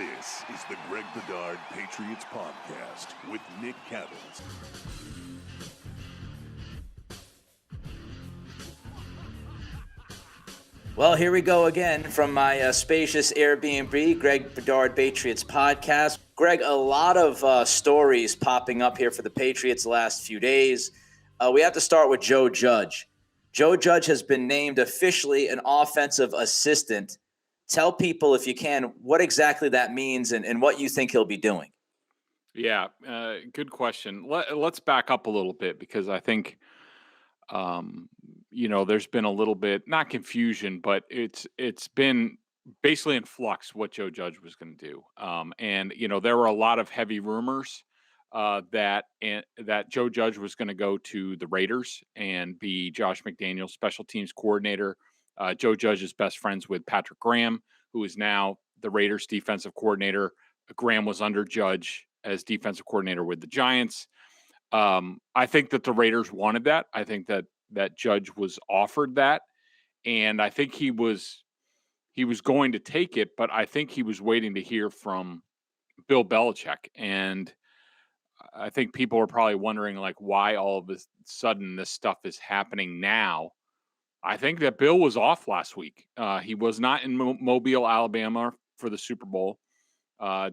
This is the Greg Bedard Patriots Podcast with Nick Cattles. Well, here we go again from my spacious Airbnb, Greg Bedard Patriots Podcast. Greg, a lot of stories popping up here for the Patriots the last few days. We have to start with Joe Judge. Joe Judge has been named officially an offensive assistant. Tell people, if you can, what exactly that means and what you think he'll be doing. Yeah, good question. Let's back up a little bit because I think, there's been a little bit, not confusion, but it's been basically in flux what Joe Judge was going to do. And there were a lot of heavy rumors that Joe Judge was going to go to the Raiders and be Josh McDaniels' special teams coordinator. Joe Judge is best friends with Patrick Graham, who is now the Raiders defensive coordinator. Graham was under Judge as defensive coordinator with the Giants. I think that the Raiders wanted that. I think that Judge was offered that. And I think he was going to take it, but I think he was waiting to hear from Bill Belichick. And I think people are probably wondering, why all of a sudden this stuff is happening now. I think that Bill was off last week. He was not in Mobile, Alabama for the Super Bowl,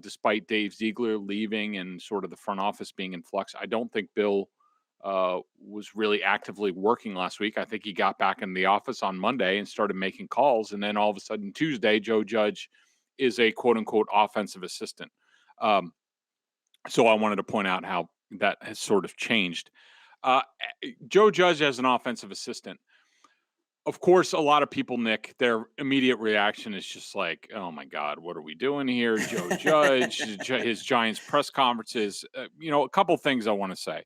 despite Dave Ziegler leaving and sort of the front office being in flux. I don't think Bill was really actively working last week. I think he got back in the office on Monday and started making calls. And then all of a sudden Tuesday, Joe Judge is a quote unquote offensive assistant. So I wanted to point out how that has sort of changed. Joe Judge as an offensive assistant. Of course, a lot of people, Nick, their immediate reaction is just like, oh, my God, what are we doing here? Joe Judge, his Giants press conferences. A couple things I want to say.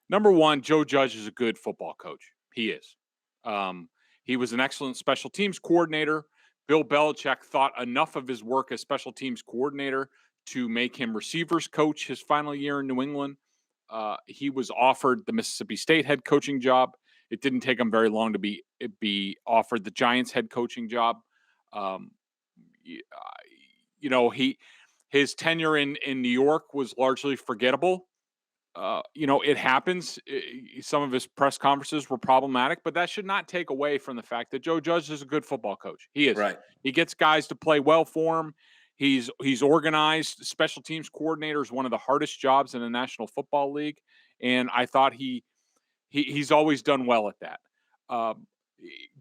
Number one, Joe Judge is a good football coach. He is. He was an excellent special teams coordinator. Bill Belichick thought enough of his work as special teams coordinator to make him receivers coach his final year in New England. He was offered the Mississippi State head coaching job. It didn't take him very long to be offered the Giants head coaching job. His tenure in New York was largely forgettable. It happens. Some of his press conferences were problematic, but that should not take away from the fact that Joe Judge is a good football coach. He is. Right. He gets guys to play well for him. He's organized. Special teams coordinator is one of the hardest jobs in the National Football League, and I thought he's always done well at that.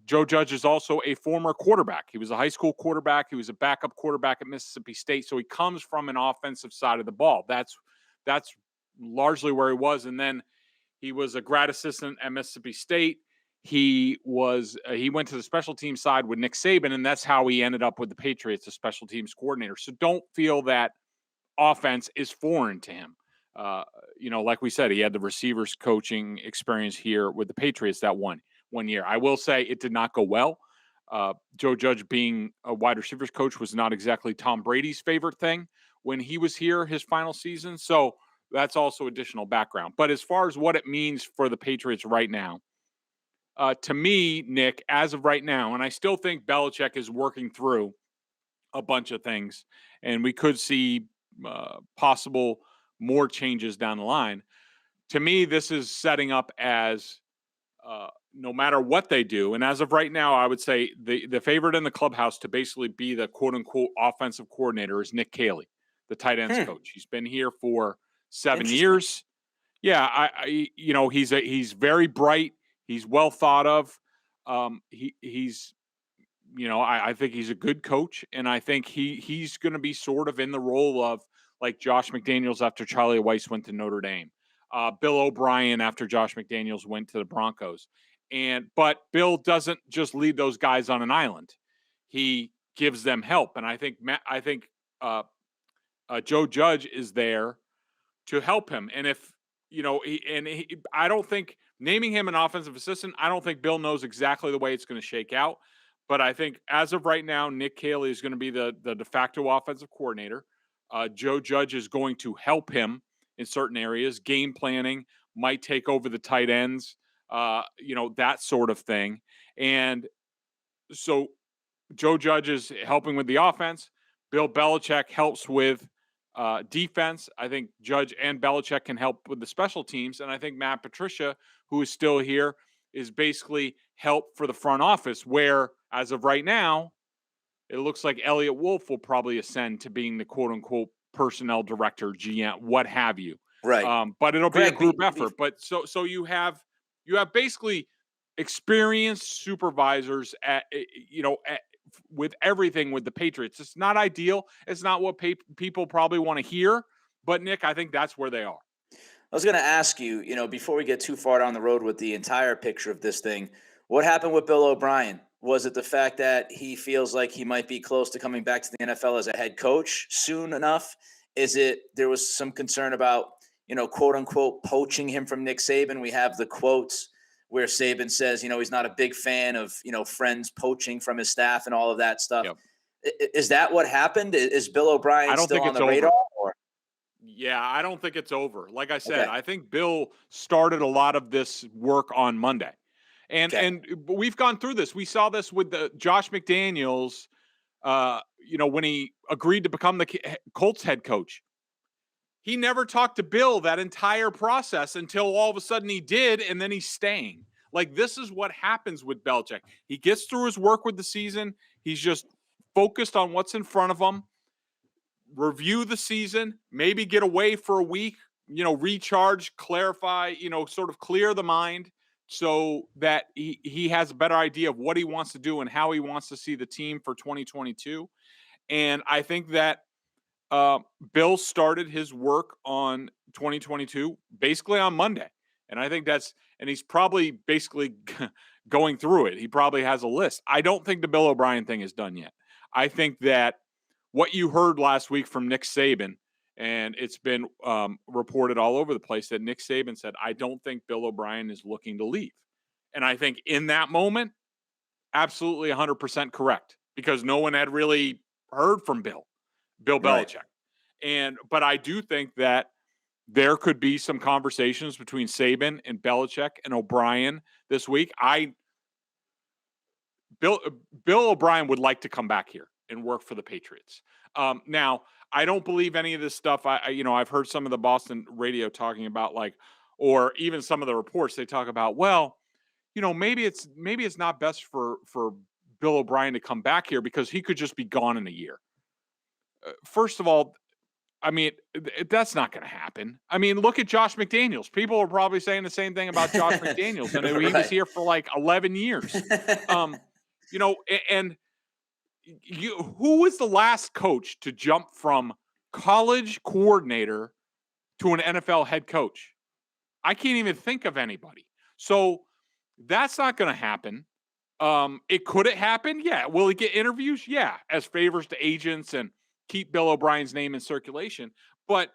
Joe Judge is also a former quarterback. He was a high school quarterback. He was a backup quarterback at Mississippi State. So he comes from an offensive side of the ball. That's largely where he was. And then he was a grad assistant at Mississippi State. He went to the special team side with Nick Saban, and that's how he ended up with the Patriots, the special teams coordinator. So don't feel that offense is foreign to him. Like we said, he had the receivers coaching experience here with the Patriots that one year. I will say it did not go well. Joe Judge being a wide receivers coach was not exactly Tom Brady's favorite thing when he was here his final season. So that's also additional background. But as far as what it means for the Patriots right now, to me, Nick, as of right now, and I still think Belichick is working through a bunch of things, and we could see possible more changes down the line. To me, this is setting up as no matter what they do, and as of right now, I would say the favorite in the clubhouse to basically be the quote-unquote offensive coordinator is Nick Caley, the tight ends coach. He's been here for 7 years. Yeah, he's very bright. He's well thought of. He's I think he's a good coach, and I think he's going to be sort of in the role of like Josh McDaniels after Charlie Weiss went to Notre Dame, Bill O'Brien after Josh McDaniels went to the Broncos. But Bill doesn't just leave those guys on an island. He gives them help, and I think Joe Judge is there to help him. And if I don't think naming him an offensive assistant, I don't think Bill knows exactly the way it's going to shake out. But I think as of right now, Nick Caley is going to be the de facto offensive coordinator. Joe Judge is going to help him in certain areas. Game planning, might take over the tight ends, that sort of thing. And so Joe Judge is helping with the offense. Bill Belichick helps with defense. I think Judge and Belichick can help with the special teams. And I think Matt Patricia, who is still here, is basically help for the front office, where as of right now, it looks like Elliot Wolf will probably ascend to being the quote unquote personnel director, GM, what have you. Right. But it'll be Greg, a group effort. But so you have basically experienced supervisors with everything with the Patriots. It's not ideal. It's not what people probably want to hear. But Nick, I think that's where they are. I was going to ask you, before we get too far down the road with the entire picture of this thing, what happened with Bill O'Brien? Was it the fact that he feels like he might be close to coming back to the NFL as a head coach soon enough? Is it there was some concern about, quote unquote, poaching him from Nick Saban? We have the quotes where Saban says, he's not a big fan of, friends poaching from his staff and all of that stuff. Yep. Is that what happened? Is Bill O'Brien still on the radar? Or? Yeah, I don't think it's over. Like I said, Okay. I think Bill started a lot of this work on Monday. And we've gone through this. We saw this with the Josh McDaniels, when he agreed to become the Colts head coach. He never talked to Bill that entire process until all of a sudden he did, and then he's staying. Like, this is what happens with Belichick. He gets through his work with the season. He's just focused on what's in front of him. Review the season, maybe get away for a week, recharge, clarify, sort of clear the mind so that he has a better idea of what he wants to do and how he wants to see the team for 2022. And I think that Bill started his work on 2022 basically on Monday. And I think and he's probably basically going through it. He probably has a list. I don't think the Bill O'Brien thing is done yet. I think that what you heard last week from Nick Saban, and it's been reported all over the place that Nick Saban said, I don't think Bill O'Brien is looking to leave. And I think in that moment, absolutely 100% correct, because no one had really heard from Bill Belichick. Right. But I do think that there could be some conversations between Saban and Belichick and O'Brien this week. Bill O'Brien would like to come back here and work for the Patriots. Now, I don't believe any of this stuff. I've heard some of the Boston radio talking about, or even some of the reports, they talk about, maybe it's not best for Bill O'Brien to come back here because he could just be gone in a year. First of all, I mean, that's not going to happen. I mean, look at Josh McDaniels. People are probably saying the same thing about Josh McDaniels, and he was here for 11 years. Who was the last coach to jump from college coordinator to an NFL head coach? I can't even think of anybody. So that's not going to happen. Could it happen? Yeah. Will he get interviews? Yeah, as favors to agents and keep Bill O'Brien's name in circulation. But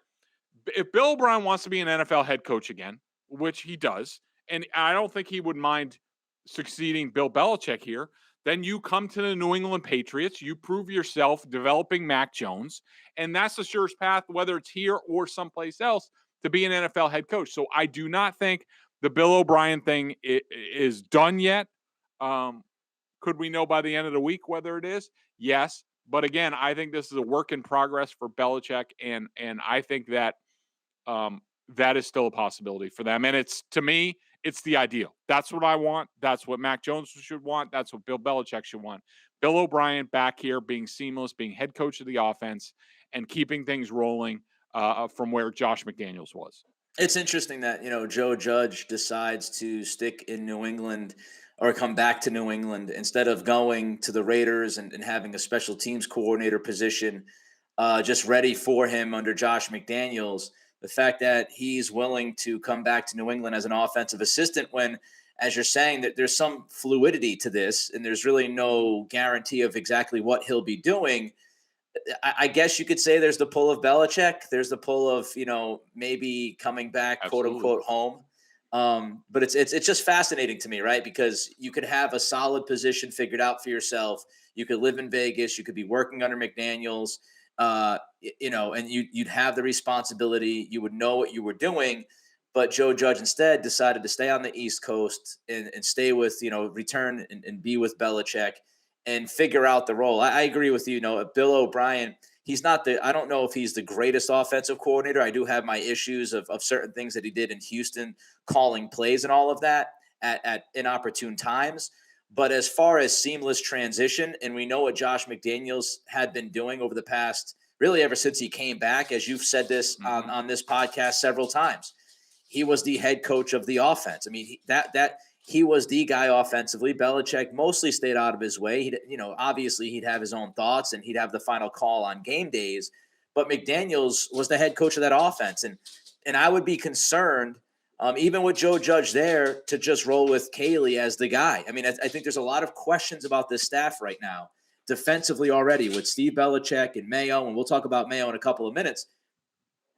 if Bill O'Brien wants to be an NFL head coach again, which he does, and I don't think he would mind succeeding Bill Belichick here, then you come to the New England Patriots, you prove yourself developing Mac Jones, and that's the surest path, whether it's here or someplace else, to be an NFL head coach. So I do not think the Bill O'Brien thing is done yet. Could we know by the end of the week whether it is? Yes. But again, I think this is a work in progress for Belichick, and I think that that is still a possibility for them. And to me, it's the ideal. That's what I want. That's what Mac Jones should want. That's what Bill Belichick should want. Bill O'Brien back here being seamless, being head coach of the offense, and keeping things rolling from where Josh McDaniels was. It's interesting that, Joe Judge decides to stick in New England or come back to New England instead of going to the Raiders and having a special teams coordinator position just ready for him under Josh McDaniels. The fact that he's willing to come back to New England as an offensive assistant when, as you're saying, that there's some fluidity to this and there's really no guarantee of exactly what he'll be doing. I guess you could say there's the pull of Belichick. There's the pull of, maybe coming back, Absolutely. quote unquote, home. But it's just fascinating to me, right? Because you could have a solid position figured out for yourself. You could live in Vegas. You could be working under McDaniels, and you'd have the responsibility. You would know what you were doing. But Joe Judge instead decided to stay on the East Coast and stay with, return and be with Belichick. and figure out the role. I agree with you. Bill O'Brien, I don't know if he's the greatest offensive coordinator. I do have my issues of certain things that he did in Houston, calling plays and all of that at inopportune times. But as far as seamless transition, and we know what Josh McDaniels had been doing over the past, really ever since he came back, as you've said this on this podcast several times, he was the head coach of the offense. I mean, he was the guy offensively. Belichick mostly stayed out of his way. Obviously he'd have his own thoughts and he'd have the final call on game days, but McDaniels was the head coach of that offense. And I would be concerned, even with Joe Judge there, to just roll with Caley as the guy. I mean, I think there's a lot of questions about this staff right now, defensively already, with Steve Belichick and Mayo, and we'll talk about Mayo in a couple of minutes.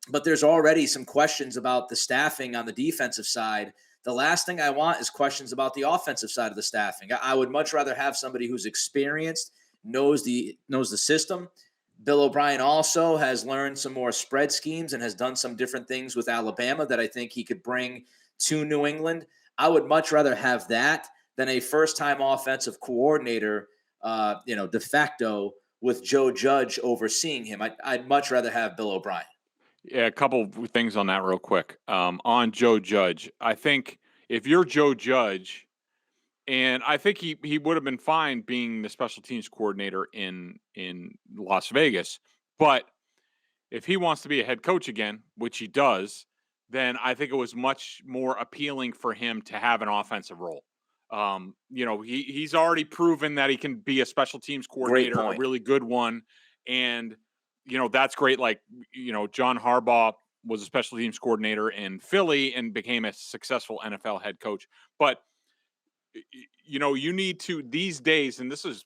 But there's already some questions about the staffing on the defensive side. The last thing I want is questions about the offensive side of the staffing. I would much rather have somebody who's experienced, knows the system. Bill O'Brien also has learned some more spread schemes and has done some different things with Alabama that I think he could bring to New England. I would much rather have that than a first-time offensive coordinator, de facto, with Joe Judge overseeing him. I'd much rather have Bill O'Brien. Yeah, a couple of things on that real quick. On Joe Judge, I think if you're Joe Judge, and I think he would have been fine being the special teams coordinator in Las Vegas, but if he wants to be a head coach again, which he does, then I think it was much more appealing for him to have an offensive role. He's already proven that he can be a special teams coordinator, a really good one, and that's great. Like, John Harbaugh was a special teams coordinator in Philly and became a successful NFL head coach. But, you need to these days, and this is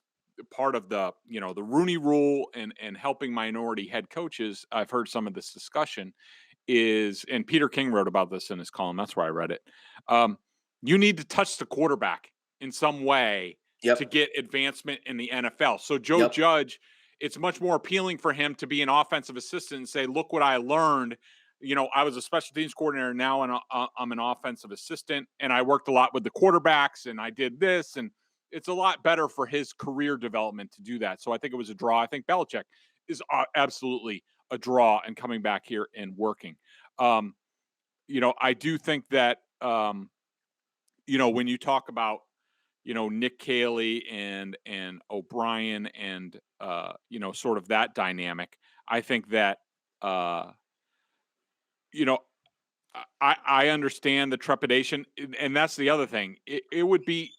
part of the Rooney Rule and helping minority head coaches. I've heard some of this discussion and Peter King wrote about this in his column. That's where I read it. You need to touch the quarterback in some way to get advancement in the NFL. So Joe Judge, it's much more appealing for him to be an offensive assistant and say, look what I learned. I was a special teams coordinator. Now I'm an offensive assistant, and I worked a lot with the quarterbacks, and I did this. And it's a lot better for his career development to do that. So I think it was a draw. I think Belichick is absolutely a draw and coming back here and working. I do think that, when you talk about, Nick Caley and O'Brien and, sort of that dynamic, I think that, I understand the trepidation, and that's the other thing. It would be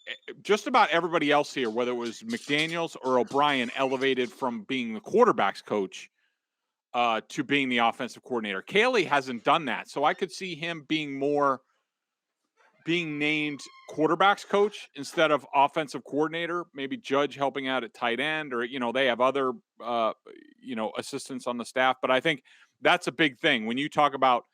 just about everybody else here, whether it was McDaniels or O'Brien, elevated from being the quarterback's coach to being the offensive coordinator. Caley hasn't done that, so I could see him being named quarterback's coach instead of offensive coordinator. Maybe Judge helping out at tight end, or they have other assistants on the staff. But I think that's a big thing when you talk about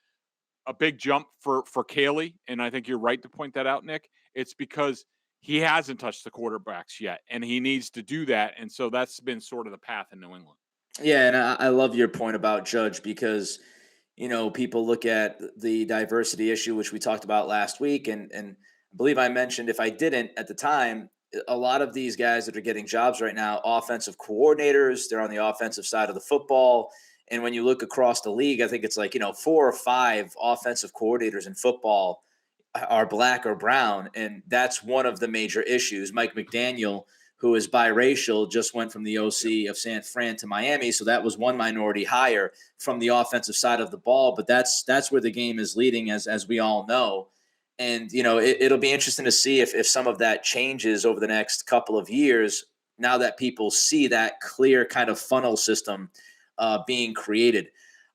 a big jump for Caley, and I think you're right to point that out, Nick. It's because he hasn't touched the quarterbacks yet, and he needs to do that. And so that's been sort of the path in New England. Yeah, and I love your point about Judge because, people look at the diversity issue, which we talked about last week, and I believe I mentioned, if I didn't at the time, a lot of these guys that are getting jobs right now, offensive coordinators, they're on the offensive side of the football. And when you look across the league, I think it's like, 4 or 5 offensive coordinators in football are black or brown. And that's one of the major issues. Mike McDaniel, who is biracial, just went from the OC of San Fran to Miami. So that was one minority hire from the offensive side of the ball. But that's where the game is leading, as we all know. And, it'll be interesting to see if some of that changes over the next couple of years, now that people see that clear kind of funnel system being created.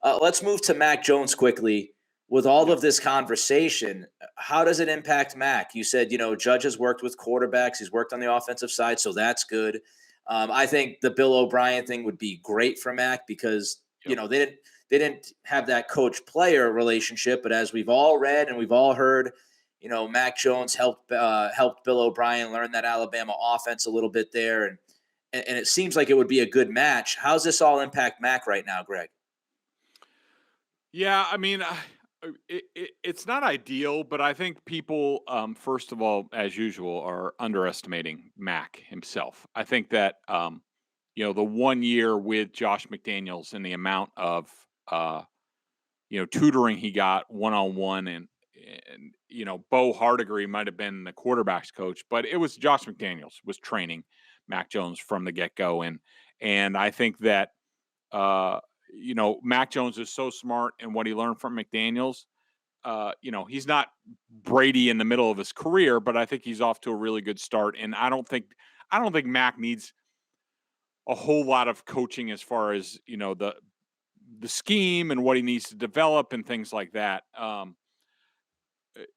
Let's move to Mac Jones quickly. With all of this conversation, how does it impact Mac? You said, Judge has worked with quarterbacks. He's worked on the offensive side, so that's good. I think the Bill O'Brien thing would be great for Mac because, they didn't have that coach-player relationship. But as we've all read and we've all heard, Mac Jones helped Bill O'Brien learn that Alabama offense a little bit there. And it seems like it would be a good match. How's this all impact Mac right now, Greg? Yeah, I mean, It's not ideal, but I think people, first of all, as usual, are underestimating Mac himself. I think that, the 1 year with Josh McDaniels and the amount of, tutoring he got one-on-one and Bo Hardigree might have been the quarterback's coach, but it was Josh McDaniels was training Mac Jones from the get-go. And I think that, Mac Jones is so smart in what he learned from McDaniels. He's not Brady in the middle of his career, but I think he's off to a really good start. And I don't think Mac needs a whole lot of coaching as far as, the scheme and what he needs to develop and things like that. We're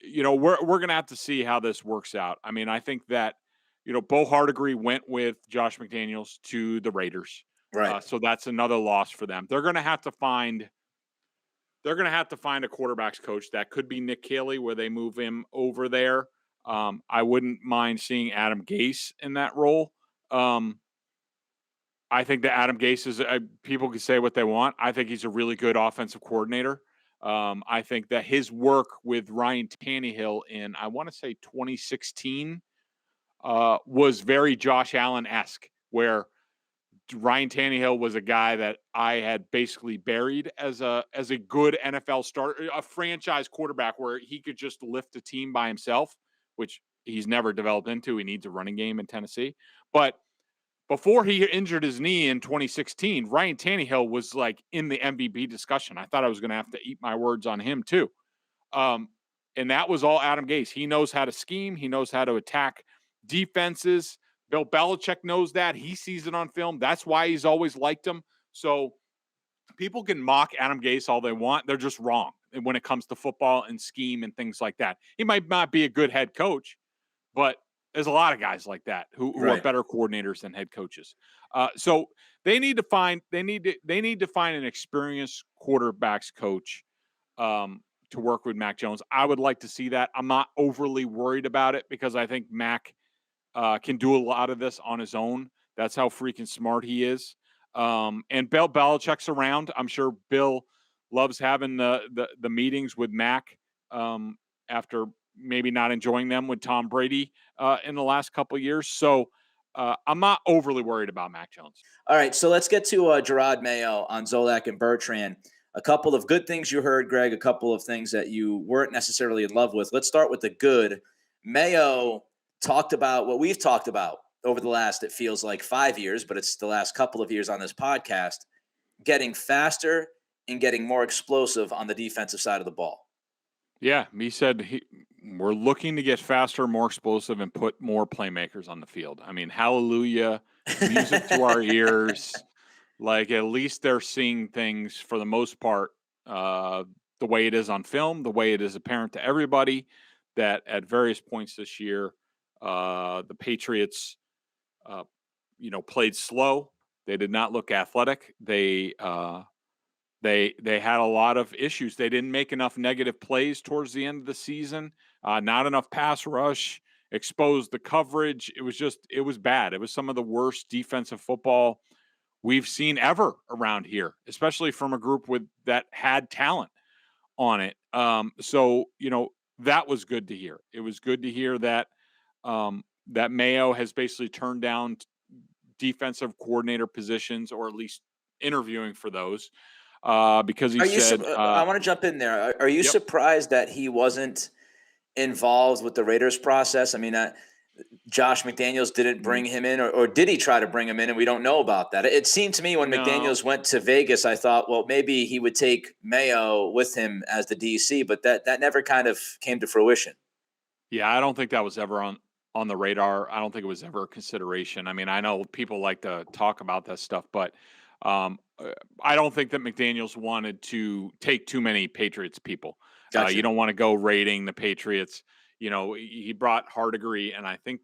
going to have to see how this works out. I mean, I think that, Bo Hardigree went with Josh McDaniels to the Raiders. Right. So that's another loss for them. They're going to have to find a quarterback's coach. That could be Nick Caley, where they move him over there. I wouldn't mind seeing Adam Gase in that role. I think that Adam Gase is, people can say what they want. I think he's a really good offensive coordinator. I think that his work with Ryan Tannehill in, I want to say 2016, was very Josh Allen-esque, where Ryan Tannehill was a guy that I had basically buried as a good NFL starter, a franchise quarterback where he could just lift a team by himself, which he's never developed into. He needs a running game in Tennessee. But before he injured his knee in 2016, Ryan Tannehill was like in the MVP discussion. I thought I was going to have to eat my words on him too. And that was all Adam Gase. He knows how to scheme. He knows how to attack defenses. Bill Belichick knows that. He sees it on film. That's why he's always liked him. So people can mock Adam Gase all they want. They're just wrong when it comes to football and scheme and things like that. He might not be a good head coach, but there's a lot of guys like that who are better coordinators than head coaches. So they need to find an experienced quarterbacks coach to work with Mac Jones. I would like to see that. I'm not overly worried about it because I think Mac can do a lot of this on his own. That's how freaking smart he is. And Bill Belichick's around. I'm sure Bill loves having the meetings with Mac after maybe not enjoying them with Tom Brady in the last couple of years. So I'm not overly worried about Mac Jones. All right, so let's get to Jerrod Mayo on Zolak and Bertrand. A couple of good things you heard, Greg, a couple of things that you weren't necessarily in love with. Let's start with the good. Mayo talked about what we've talked about over the last, it feels like 5 years, but it's the last couple of years on this podcast, getting faster and getting more explosive on the defensive side of the ball. Yeah, he said we're looking to get faster, more explosive, and put more playmakers on the field. I mean, hallelujah, music to our ears. Like, at least they're seeing things for the most part the way it is on film, the way it is apparent to everybody, that at various points this year, the Patriots, played slow. They did not look athletic. They had a lot of issues. They didn't make enough negative plays towards the end of the season. Not enough pass rush, exposed the coverage. It was bad. It was some of the worst defensive football we've seen ever around here, especially from a group that had talent on it. So that was good to hear. It was good to hear that that Mayo has basically turned down defensive coordinator positions, or at least interviewing for those. Because he said, I want to jump in there. Are you surprised that he wasn't involved with the Raiders process? I mean, Josh McDaniels didn't bring him in, or did he try to bring him in? And we don't know about that. It seemed to me when McDaniels went to Vegas, I thought, well, maybe he would take Mayo with him as the DC, but that never kind of came to fruition. Yeah, I don't think that was ever on the radar. I don't think it was ever a consideration. I mean, I know people like to talk about that stuff, but I don't think that McDaniels wanted to take too many Patriots people. Gotcha. You don't want to go raiding the Patriots. He brought Hardigree, and I think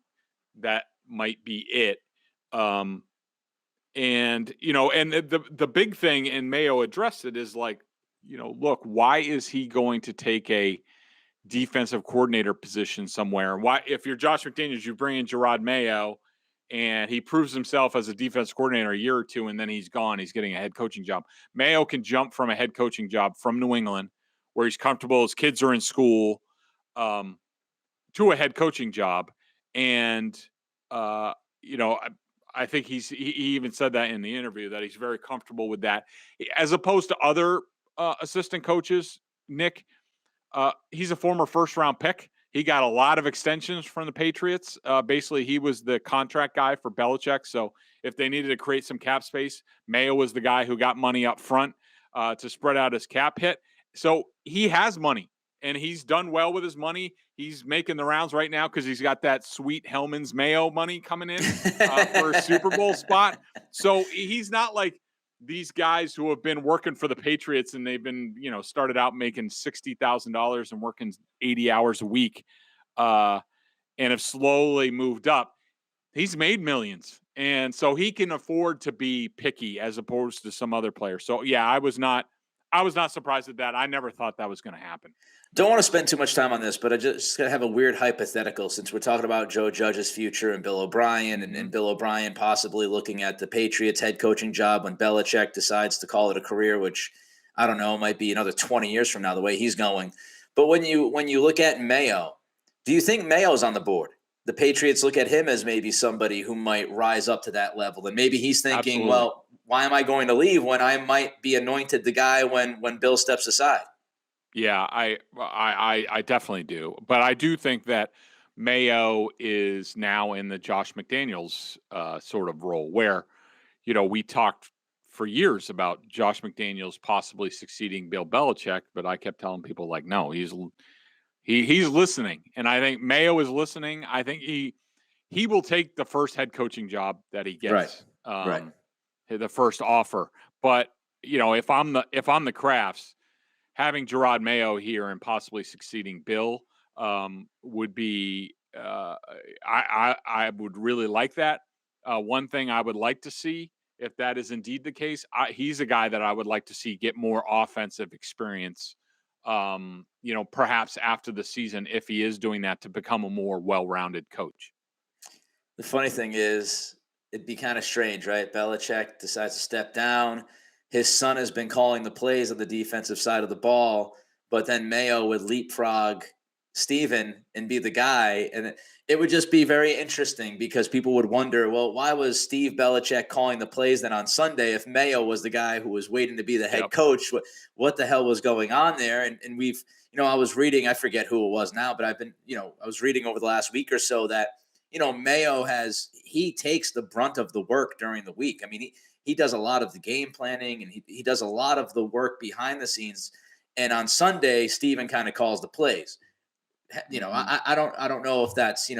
that might be it. And the big thing, and Mayo addressed it, is like, look, why is he going to take a defensive coordinator position somewhere? Why, if you're Josh McDaniels, you bring in Jerrod Mayo, and he proves himself as a defense coordinator a year or two, and then he's gone. He's getting a head coaching job. Mayo can jump from a head coaching job from New England, where he's comfortable. His kids are in school, to a head coaching job. And, I think he even said that in the interview, that he's very comfortable with that, as opposed to other assistant coaches. Nick, he's a former first-round pick. He got a lot of extensions from the Patriots. Basically, he was the contract guy for Belichick. So if they needed to create some cap space, Mayo was the guy who got money up front to spread out his cap hit. So he has money, and he's done well with his money. He's making the rounds right now because he's got that sweet Hellman's Mayo money coming in for a Super Bowl spot. So he's not like these guys who have been working for the Patriots and they've been, started out making $60,000 and working 80 hours a week and have slowly moved up. He's made millions. And so he can afford to be picky as opposed to some other players. So yeah, I was not surprised at that. I never thought that was going to happen. Don't want to spend too much time on this, but I just got to have a weird hypothetical since we're talking about Joe Judge's future and Bill O'Brien and Bill O'Brien possibly looking at the Patriots head coaching job when Belichick decides to call it a career, which I don't know, might be another 20 years from now, the way he's going. But when you look at Mayo, do you think Mayo's on the board? The Patriots look at him as maybe somebody who might rise up to that level. And maybe he's thinking, Absolutely. Well, why am I going to leave when I might be anointed the guy when Bill steps aside? Yeah, I definitely do. But I do think that Mayo is now in the Josh McDaniels sort of role where, we talked for years about Josh McDaniels possibly succeeding Bill Belichick, but I kept telling people like, no, he's listening. And I think Mayo is listening. I think he will take the first head coaching job that he gets, Right. The first offer. But, if I'm the Crafts, having Jerrod Mayo here and possibly succeeding Bill would be I would really like that. One thing I would like to see, if that is indeed the case, he's a guy that I would like to see get more offensive experience, perhaps after the season, if he is doing that, to become a more well-rounded coach. The funny thing is, it'd be kind of strange, right? Belichick decides to step down. His son has been calling the plays on the defensive side of the ball, but then Mayo would leapfrog Steven and be the guy. And it would just be very interesting because people would wonder, well, why was Steve Belichick calling the plays then on Sunday if Mayo was the guy who was waiting to be the head coach? What the hell was going on there? And we've, I was reading, I forget who it was now, but I've been, I was reading over the last week or so that, Mayo he takes the brunt of the work during the week. I mean, he does a lot of the game planning and he does a lot of the work behind the scenes. And on Sunday, Steven kind of calls the plays. I don't know if that's,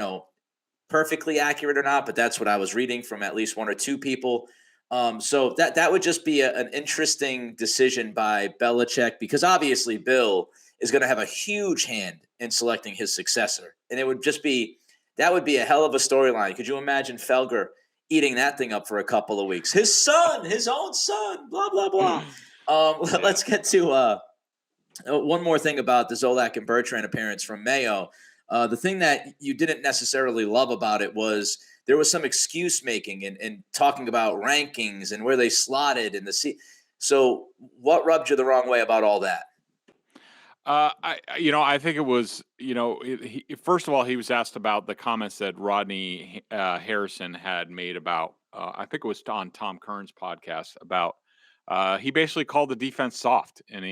perfectly accurate or not, but that's what I was reading from at least one or two people. So that would just be an interesting decision by Belichick, because obviously Bill is going to have a huge hand in selecting his successor. And it would just be, that would be a hell of a storyline. Could you imagine Felger eating that thing up for a couple of weeks? His own son, blah, blah, blah. Let's get to one more thing about the Zolak and Bertrand appearance from Mayo. The thing that you didn't necessarily love about it was there was some excuse making and talking about rankings and where they slotted in the seat. So what rubbed you the wrong way about all that? I think it was, first of all, he was asked about the comments that Rodney Harrison had made about, I think it was on Tom Kern's podcast, about he basically called the defense soft, and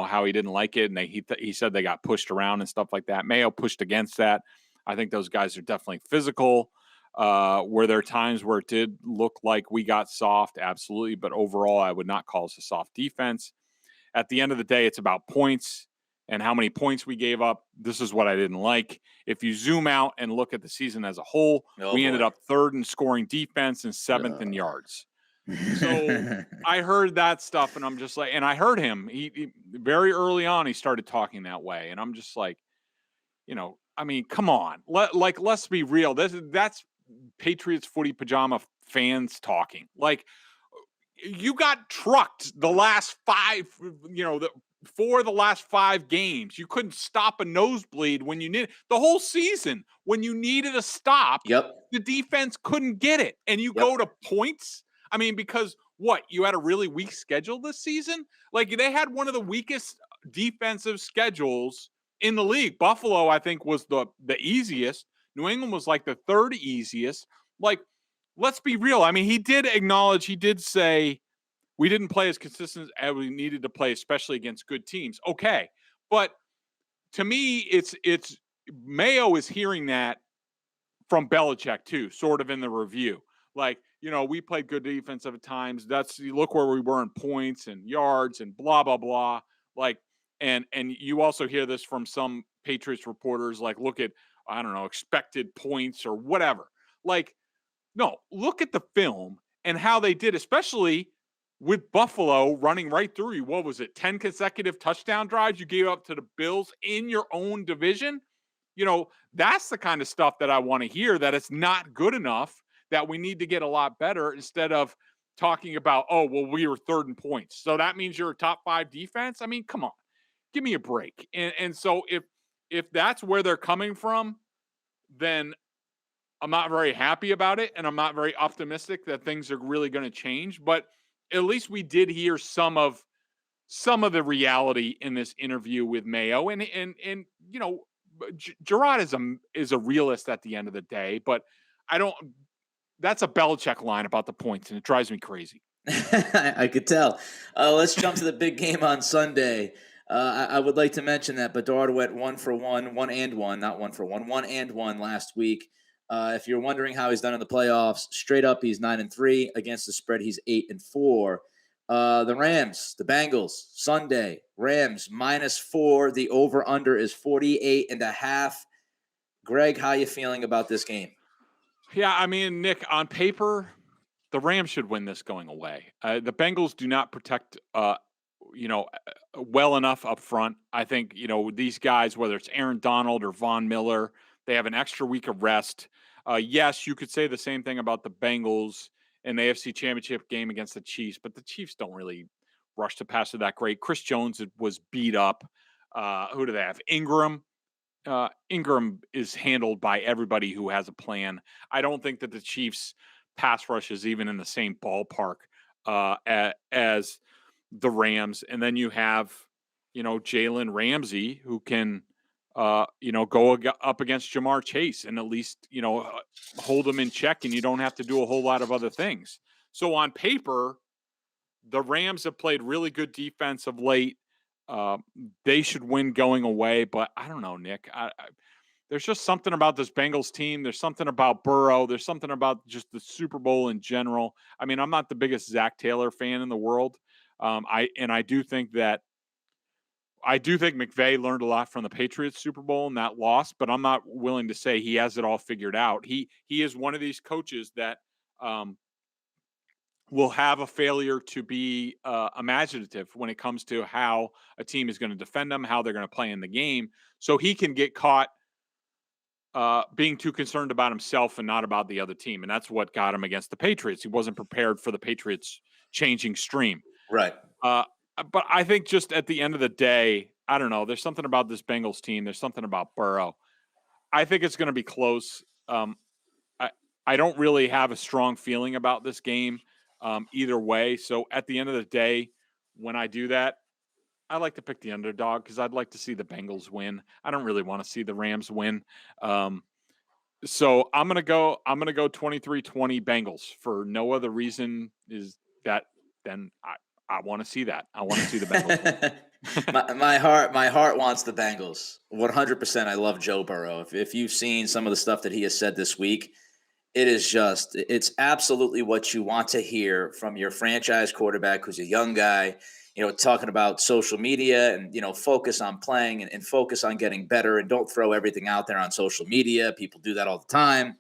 how he didn't like it, and he said they got pushed around and stuff like that. Mayo pushed against that. I think those guys are definitely physical. Were there times where it did look like we got soft? Absolutely, but overall, I would not call us a soft defense. At the end of the day, it's about points and how many points we gave up. This is what I didn't like. If you zoom out and look at the season as a whole, we ended up third in scoring defense and seventh in yards. So I heard that stuff, and I'm just like, and I heard him. He very early on, he started talking that way, and I'm just like, I mean, come on, let's be real. That's Patriots footy pajama fans talking. Like, you got trucked the last five, for the last 5 games. You couldn't stop a nosebleed when you needed the whole season. When you needed a stop, the defense couldn't get it. And you go to points. I mean, because you had a really weak schedule this season? Like, they had one of the weakest defensive schedules in the league. Buffalo, I think, was the easiest. New England was like the third easiest. Like, let's be real. I mean, he did say we didn't play as consistent as we needed to play, especially against good teams. Okay. But to me, it's Mayo is hearing that from Belichick too, sort of in the review. Like, we played good defense at times. You look where we were in points and yards and blah, blah, blah. Like, and you also hear this from some Patriots reporters, like, look at, I don't know, expected points or whatever. Like, no, look at the film and how they did, especially with Buffalo running right through you. What was it? 10 consecutive touchdown drives you gave up to the Bills in your own division. That's the kind of stuff that I want to hear, that it's not good enough, that we need to get a lot better, instead of talking about, oh, well, we were third in points, so that means you're a top 5 defense. I mean, come on, give me a break. And so if that's where they're coming from, then I'm not very happy about it, and I'm not very optimistic that things are really going to change. But at least we did hear some of the reality in this interview with Mayo, and Jerod is a realist at the end of the day, but that's a Belichick line about the points, and it drives me crazy. I could tell. Let's jump to the big game on Sunday. I would like to mention that Bedard went 1-1 last week. If you're wondering how he's done in the playoffs, straight up, he's 9-3 against the spread. He's 8-4. The Rams, the Bengals, Sunday, Rams -4. The over-under is 48.5. Greg, how you feeling about this game? Yeah, I mean, Nick, on paper, the Rams should win this going away. The Bengals do not protect, well enough up front. I think, these guys, whether it's Aaron Donald or Von Miller, they have an extra week of rest. Yes, you could say the same thing about the Bengals in the AFC Championship game against the Chiefs, but the Chiefs don't really rush the passer that great. Chris Jones was beat up. Who do they have? Ingram. Ingram is handled by everybody who has a plan. I don't think that the Chiefs' pass rush is even in the same ballpark as the Rams. And then you have, Jalen Ramsey, who can, go up against Jamar Chase and at least, hold them in check, and you don't have to do a whole lot of other things. So on paper, the Rams have played really good defense of late. They should win going away, but I don't know, Nick. There's just something about this Bengals team. There's something about Burrow. There's something about just the Super Bowl in general. I mean, I'm not the biggest Zach Taylor fan in the world. I do think McVay learned a lot from the Patriots Super Bowl and that loss, but I'm not willing to say he has it all figured out. He is one of these coaches that will have a failure to be imaginative when it comes to how a team is going to defend them, how they're going to play in the game. So he can get caught being too concerned about himself and not about the other team. And that's what got him against the Patriots. He wasn't prepared for the Patriots changing stream. Right. But I think just at the end of the day, I don't know. There's something about this Bengals team. There's something about Burrow. I think it's going to be close. I don't really have a strong feeling about this game either way. So at the end of the day, when I do that, I like to pick the underdog because I'd like to see the Bengals win. I don't really want to see the Rams win. So I'm gonna go 23-20 Bengals for no other reason is that then I want to see that. I want to see the Bengals win. my heart wants the Bengals 100%. I love Joe Burrow. If you've seen some of the stuff that he has said this week, it's absolutely what you want to hear from your franchise quarterback, who's a young guy, talking about social media and, focus on playing and focus on getting better and don't throw everything out there on social media. People do that all the time.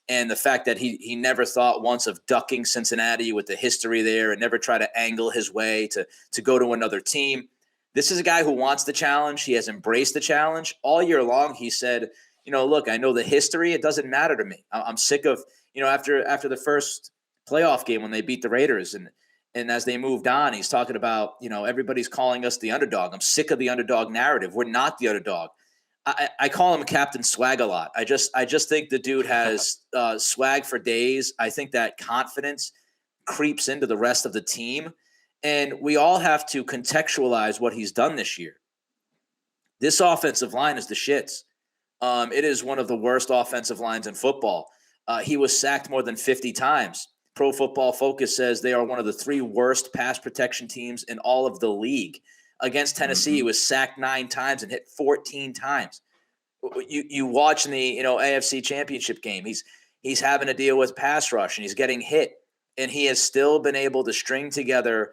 And the fact that he never thought once of ducking Cincinnati with the history there and never try to angle his way to go to another team. This is a guy who wants the challenge. He has embraced the challenge all year long. He said, look, I know the history. It doesn't matter to me. I'm sick of, after the first playoff game when they beat the Raiders and as they moved on, he's talking about, everybody's calling us the underdog. I'm sick of the underdog narrative. We're not the underdog. I call him Captain Swag a lot. I just think the dude has swag for days. I think that confidence creeps into the rest of the team. And we all have to contextualize what he's done this year. This offensive line is the shits. It is one of the worst offensive lines in football. He was sacked more than 50 times. Pro Football Focus says they are one of the 3 worst pass protection teams in all of the league. Against Tennessee, he was sacked 9 times and hit 14 times. You watch in the AFC Championship game, he's having to deal with pass rush and he's getting hit, and he has still been able to string together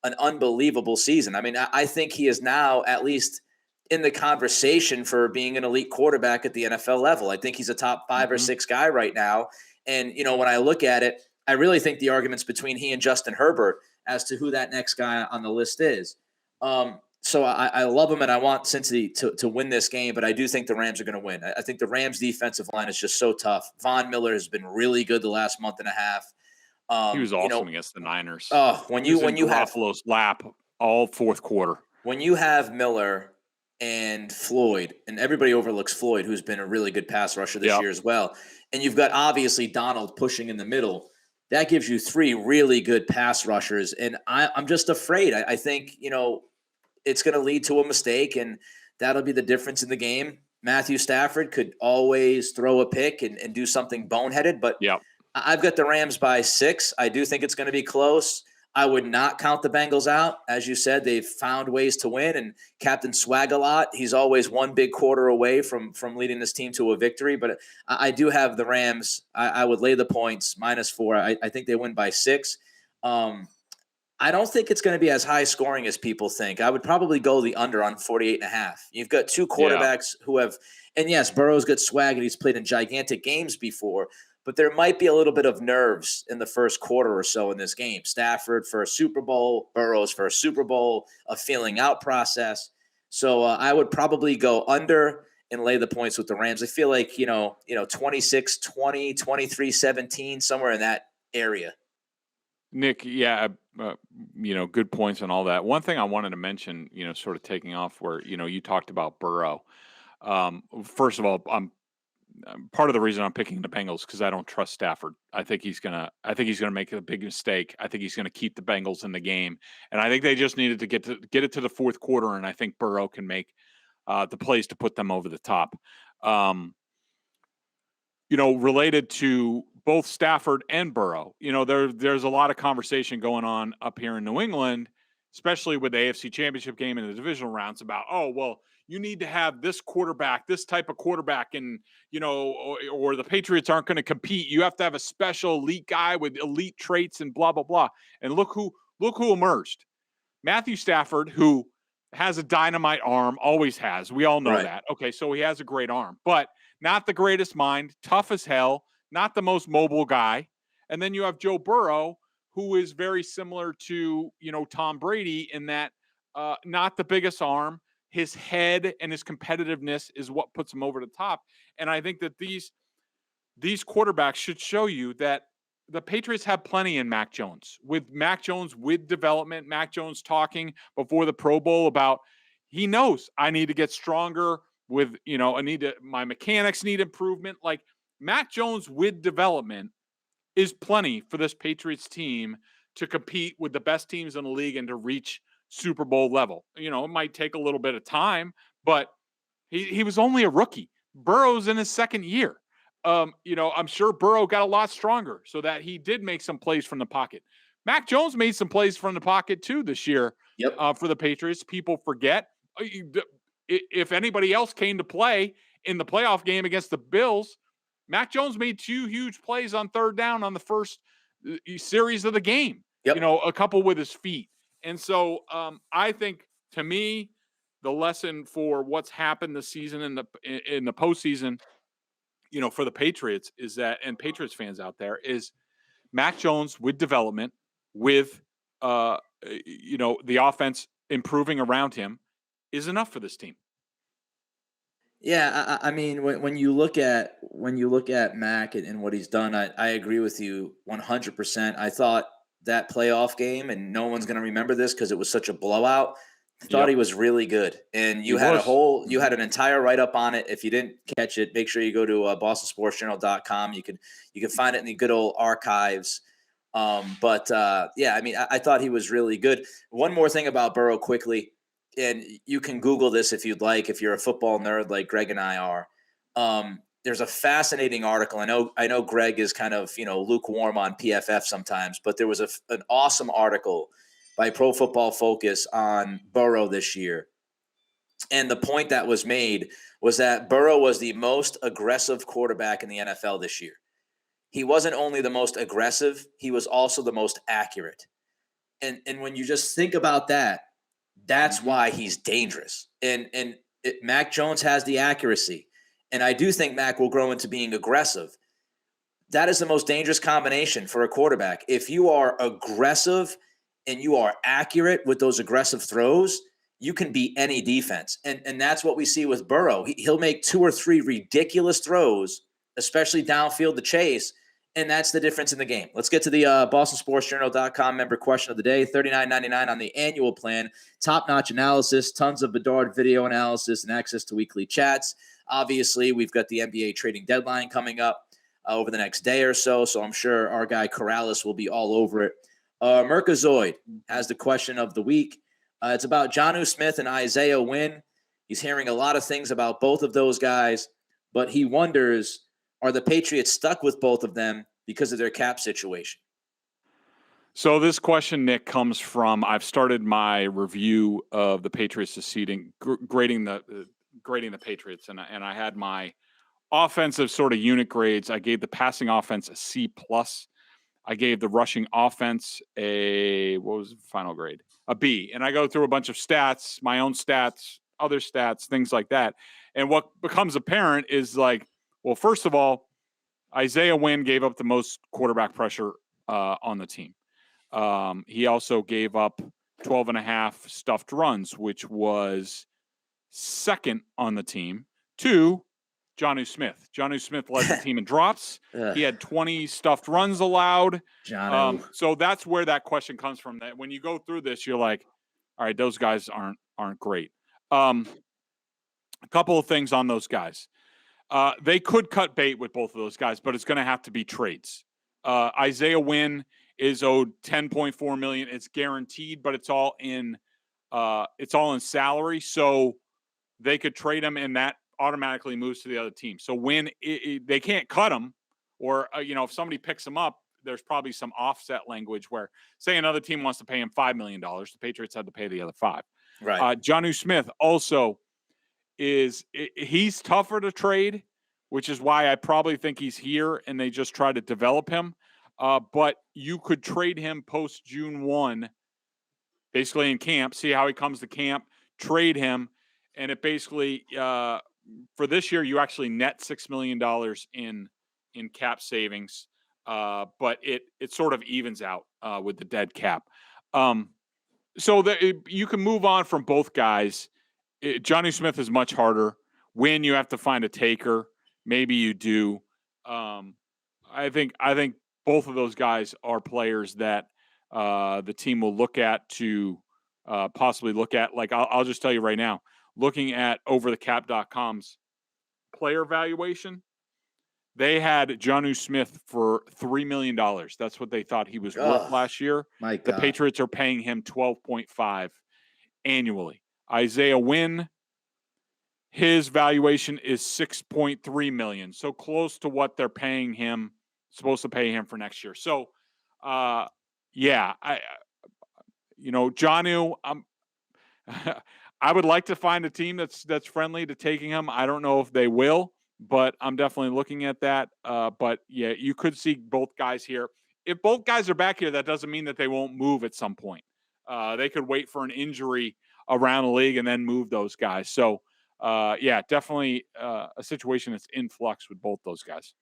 an unbelievable season. I mean, I think he is now at least in the conversation for being an elite quarterback at the NFL level. I think he's a top 5 or 6 guy right now. And, when I look at it, I really think the argument's between he and Justin Herbert as to who that next guy on the list is. So I love him, and I want Cincinnati to win this game, but I do think the Rams are going to win. I think the Rams' defensive line is just so tough. Von Miller has been really good the last month and a half. He was awesome against the Niners. When you have Buffalo's lap all fourth quarter. When you have Miller and Floyd, and everybody overlooks Floyd, who's been a really good pass rusher this year as well, and you've got obviously Donald pushing in the middle, that gives you 3 really good pass rushers, and I'm just afraid. I think it's going to lead to a mistake, and that'll be the difference in the game. Matthew Stafford could always throw a pick and do something boneheaded, but I've got the Rams by 6. I do think it's going to be close. I would not count the Bengals out. As you said, they've found ways to win, and Captain Swag-a-Lot, he's always one big quarter away from leading this team to a victory, but I do have the Rams. I would lay the points, -4. I think they win by 6. I don't think it's going to be as high scoring as people think. I would probably go the under on 48.5. You've got 2 quarterbacks who have, and yes, Burrow's got swag and he's played in gigantic games before, but there might be a little bit of nerves in the first quarter or so in this game. Stafford for a Super Bowl, Burrow's for a Super Bowl, a feeling out process. So I would probably go under and lay the points with the Rams. I feel like, 26-20, 23-17, somewhere in that area. Nick, good points on all that. One thing I wanted to mention, sort of taking off where, you talked about Burrow. First of all, I'm part of the reason I'm picking the Bengals because I don't trust Stafford. I think he's gonna make a big mistake. I think he's gonna keep the Bengals in the game, and I think they just needed to get it to the fourth quarter, and I think Burrow can make the plays to put them over the top. Related to both Stafford and Burrow, there's a lot of conversation going on up here in New England, especially with the AFC Championship game and the divisional rounds about, you need to have this quarterback, this type of quarterback, and, or the Patriots aren't going to compete. You have to have a special elite guy with elite traits and blah, blah, blah. And look who emerged. Matthew Stafford, who has a dynamite arm, always has. We all know that. Okay, so he has a great arm, but not the greatest mind, tough as hell, not the most mobile guy. And then you have Joe Burrow, who is very similar to, Tom Brady in that not the biggest arm. His head and his competitiveness is what puts him over the top. And I think that these quarterbacks should show you that the Patriots have plenty in Mac Jones. With Mac Jones with development, Mac Jones talking before the Pro Bowl about he knows I need to get stronger with, my mechanics need improvement. Like Mac Jones with development is plenty for this Patriots team to compete with the best teams in the league and to reach Super Bowl level. It might take a little bit of time, but he was only a rookie. Burrow's in his second year. I'm sure Burrow got a lot stronger so that he did make some plays from the pocket. Mac Jones made some plays from the pocket too this year for the Patriots. People forget. If anybody else came to play in the playoff game against the Bills, Mac Jones made 2 huge plays on third down on the first series of the game. A couple with his feet. And so I think, to me, the lesson for what's happened this season in the postseason, for the Patriots is that, and Patriots fans out there, is Mac Jones with development, with the offense improving around him, is enough for this team. Yeah, I mean, when you look at Mac and what he's done, I agree with you 100%. I thought that playoff game, and no one's going to remember this because it was such a blowout. I thought he was really good, and you had an entire write up on it. If you didn't catch it, make sure you go to BostonSportsJournal.com. You can find it in the good old archives. I thought he was really good. One more thing about Burrow quickly. and you can Google this if you'd like, if you're a football nerd like Greg and I are. There's a fascinating article. I know Greg is kind of, lukewarm on PFF sometimes, but there was an awesome article by Pro Football Focus on Burrow this year. And the point that was made was that Burrow was the most aggressive quarterback in the NFL this year. He wasn't only the most aggressive, he was also the most accurate. And when you just think about that, that's why he's dangerous. And Mac Jones has the accuracy. And I do think Mac will grow into being aggressive. That is the most dangerous combination for a quarterback. If you are aggressive and you are accurate with those aggressive throws, you can beat any defense. And that's what we see with Burrow. He'll make 2 or 3 ridiculous throws, especially downfield to chase, and that's the difference in the game. Let's get to the BostonSportsJournal.com member question of the day. $39.99 on the annual plan. Top-notch analysis, tons of Bedard video analysis, and access to weekly chats. Obviously, we've got the NBA trading deadline coming up over the next day or so I'm sure our guy Corrales will be all over it. Merkazoid has the question of the week. It's about Jonnu Smith and Isaiah Wynn. He's hearing a lot of things about both of those guys, but he wonders, are the Patriots stuck with both of them because of their cap situation? So this question, Nick, comes from, I've started my review of the Patriots Suceed, grading the Patriots, and I had my offensive sort of unit grades. I gave the passing offense a C+. I gave the rushing offense what was the final grade? A B. And I go through a bunch of stats, my own stats, other stats, things like that. And what becomes apparent is like, well, first of all, Isaiah Wynn gave up the most quarterback pressure on the team. He also gave up 12.5 stuffed runs, which was second on the team to Jonnu Smith. Jonnu Smith led the team in drops. He had 20 stuffed runs allowed. So that's where that question comes from. That when you go through this, you're like, all right, those guys aren't great. A couple of things on those guys. They could cut bait with both of those guys, but it's going to have to be trades. Isaiah Wynn is owed $10.4 million. It's guaranteed, but it's all in salary. So they could trade him, and that automatically moves to the other team. So when they can't cut him, or if somebody picks him up, there's probably some offset language where, say, another team wants to pay him $5 million, the Patriots had to pay the other $5 million. Right. Jonnu Smith also he's tougher to trade, which is why I probably think he's here and they just try to develop him. But you could trade him post June 1, basically in camp, see how he comes to camp, trade him, and it basically for this year, you actually net $6 million in cap savings, but it sort of evens out with the dead cap. So you can move on from both guys. Jonnu Smith is much harder. When you have to find a taker, maybe you do. I think both of those guys are players that the team will look at to possibly look at. Like I'll just tell you right now, looking at overthecap.com's player valuation, they had Jonnu Smith for $3 million. That's what they thought he was worth last year. My God. The Patriots are paying him $12.5 annually. Isaiah Wynn, his valuation is $6.3 million. So close to what they're paying him, supposed to pay him for next year. So, Jonnu, I would like to find a team that's friendly to taking him. I don't know if they will, but I'm definitely looking at that. But yeah, you could see both guys here. If both guys are back here, that doesn't mean that they won't move at some point. They could wait for an injury around the league and then move those guys. So, definitely a situation that's in flux with both those guys.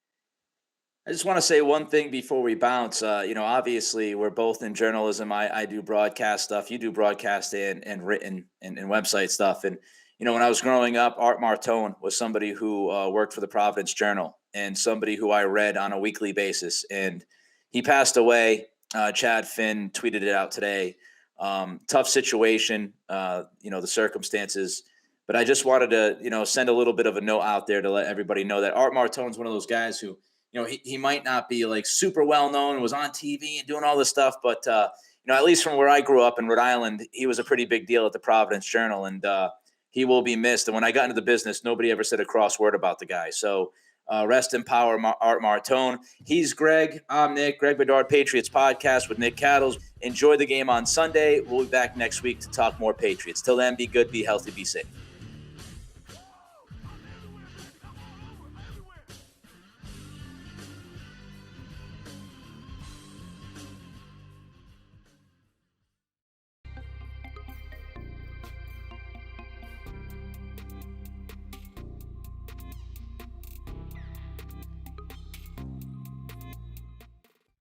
I just want to say one thing before we bounce. Obviously, we're both in journalism. I do broadcast stuff. You do broadcast and written and website stuff. And, when I was growing up, Art Martone was somebody who worked for the Providence Journal and somebody who I read on a weekly basis. And he passed away. Chad Finn tweeted it out today. Tough situation, the circumstances. But I just wanted to, send a little bit of a note out there to let everybody know that Art Martone's one of those guys who, he might not be like super well known and was on TV and doing all this stuff, but at least from where I grew up in Rhode Island, he was a pretty big deal at the Providence Journal, and he will be missed. And when I got into the business, nobody ever said a cross word about the guy. So rest in power, Art Martone. He's Greg. I'm Nick. Greg Bedard Patriots Podcast with Nick Cattles. Enjoy the game on Sunday. We'll be back next week to talk more Patriots. Till then, be good, be healthy, be safe.